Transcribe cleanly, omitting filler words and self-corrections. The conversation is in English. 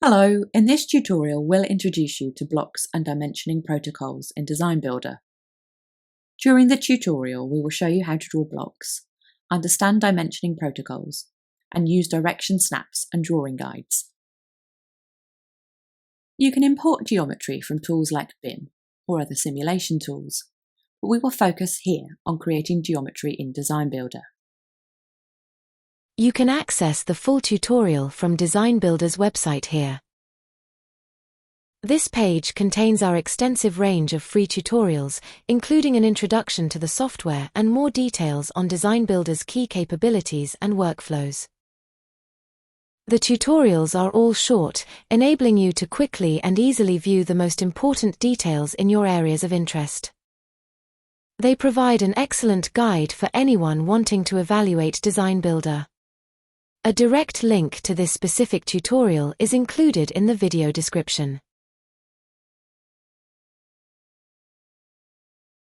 Hello, in this tutorial we'll introduce you to blocks and dimensioning protocols in DesignBuilder. During the tutorial we will show you how to draw blocks, understand dimensioning protocols, and use direction snaps and drawing guides. You can import geometry from tools like BIM or other simulation tools, but we will focus here on creating geometry in DesignBuilder. You can access the full tutorial from DesignBuilder's website here. This page contains our extensive range of free tutorials, including an introduction to the software and more details on DesignBuilder's key capabilities and workflows. The tutorials are all short, enabling you to quickly and easily view the most important details in your areas of interest. They provide an excellent guide for anyone wanting to evaluate DesignBuilder. A direct link to this specific tutorial is included in the video description.